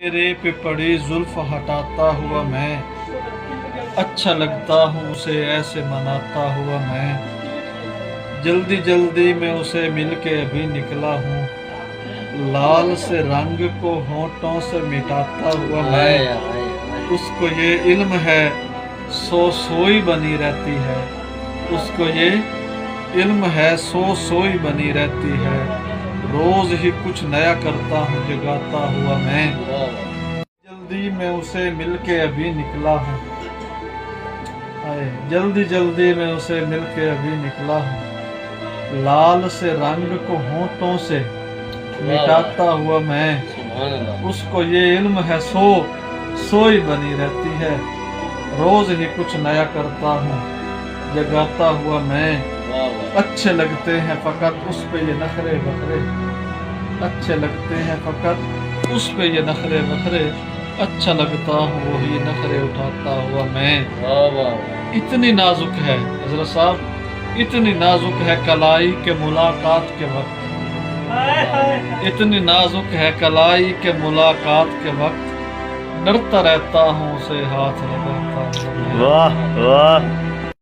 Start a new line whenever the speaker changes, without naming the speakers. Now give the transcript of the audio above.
तेरे पे पड़ी जुल्फ हटाता हुआ मैं, अच्छा लगता हूँ उसे ऐसे मनाता हुआ मैं। जल्दी जल्दी मैं उसे मिलके अभी निकला हूँ, लाल से रंग को होठों से मिटाता हुआ मैं। उसको ये इल्म है सो सोई बनी रहती है, उसको ये इल्म है सो सोई बनी रहती है। रोज ही कुछ नया करता हूँ जगाता हुआ मैं। जल्दी मैं उसे मिलके अभी निकला हूँ, जल्दी जल्दी मैं उसे मिलके अभी निकला हूँ, लाल से रंग को होठों से मिटाता हुआ मैं। उसको ये इल्म है सो सोई बनी रहती है, रोज ही कुछ नया करता हूँ जगाता हुआ मैं। अच्छे लगते हैं फकत उस पे ये नखरे बखरे, अच्छे लगते हैं फकत उस पे ये नखरे बखरे। अच्छा लगता हूँ वही नखरे उठाता हुआ मैं। इतनी नाजुक है हजरत साहब, इतनी नाजुक है कलाई के मुलाकात के वक्त, इतनी नाजुक है कलाई के मुलाकात के वक्त। डरता रहता हूँ उसे हाथ लगाता हूँ।
वाह वाह।